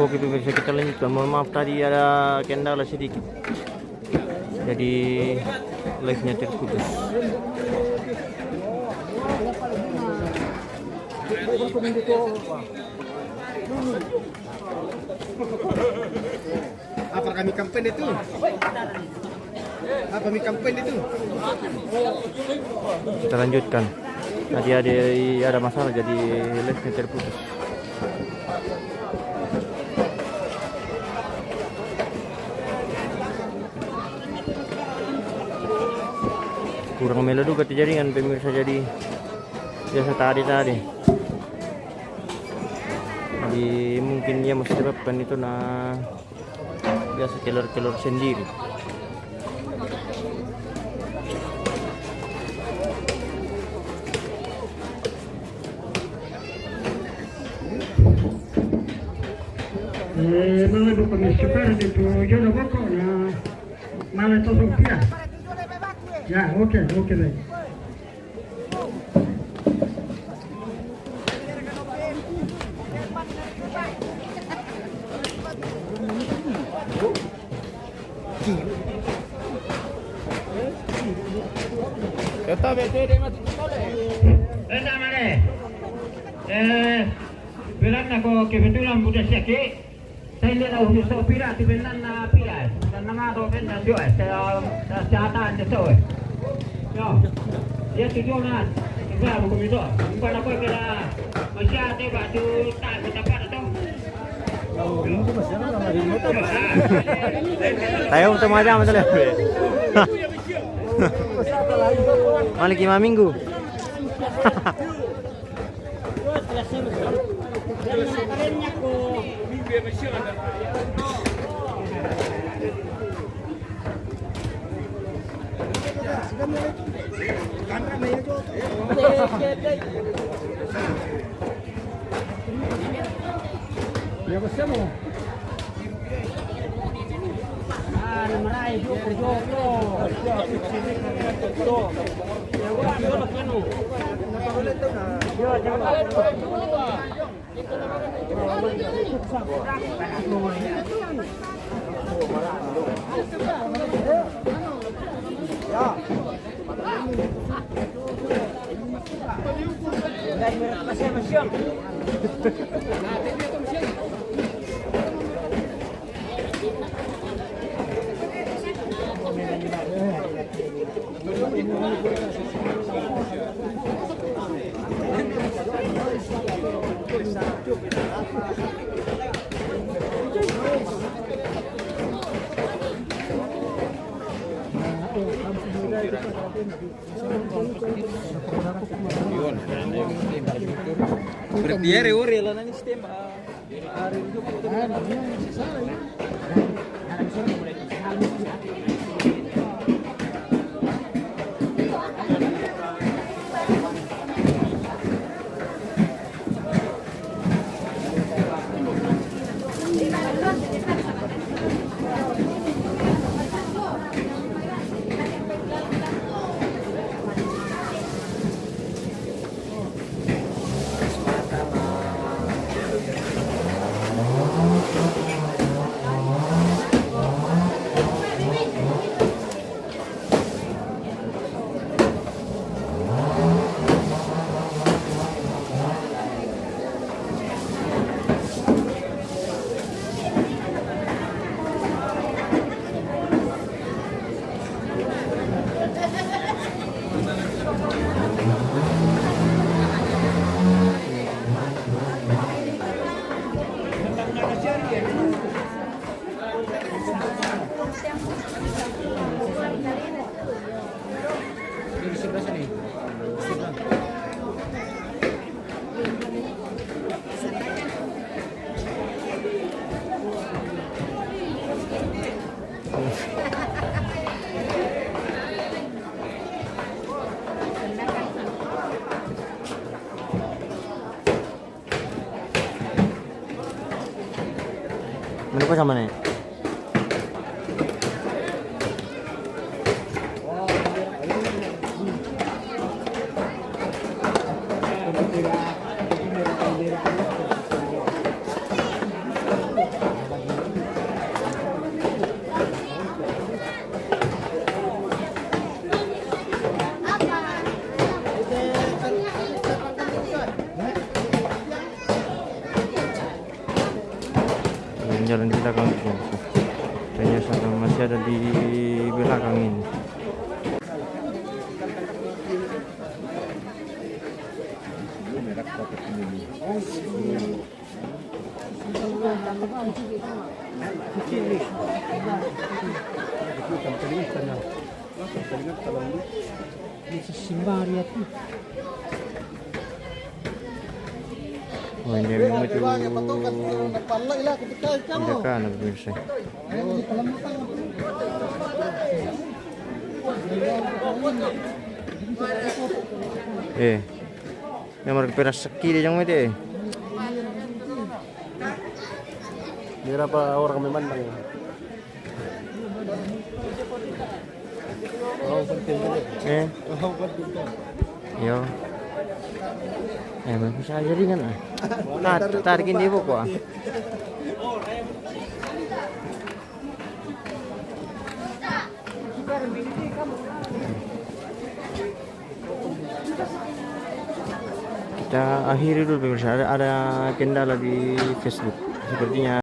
Oke pemirsa, kita lanjutkan. Mohon maaf tadi ada kendala sedikit, jadi live-nya terputus. Apa kami kampanye itu? Apa kami kampanye itu? Kita lanjutkan. Tadi ada masalah, jadi live-nya terputus. Kurang melodi ke jaringan pemirsa, jadi biasa tadi. Jadi mungkin dia mesti sebabkan itu biasa kelor sendiri. Mga pemirsa di Jono Boko na malah Sofia. Ya, oke baik. Kita bete mati boleh. Enda mane. Bilang ako kebetulan budak siaki. Saya lihat usus pira di benan na pira. Dan nama to benan jo kesehatan itu. Yo. Dia tujuh na. Enggak bukan itu. Bukan apa kira masih ada batu tak dapat atau. Tayo macam betul ya. Malik 5 minggu. Ya bersama. Bertiere ore lah nani sistem. Menurut sama nih. jalan-jalan di belakang ini. Kayaknya sekarang masih ada di belakang ini. Oh, ini memang itu tindakan pemirsa. Nomor peras sekili yang itu. Berapa orang memandang? Oh, penting. Oh, penting. Yo. Bisa aja ringan ah. Tarikin dia buku ah. Kita akhiri dulu pemirsa. Ada kendala di Facebook. Sepertinya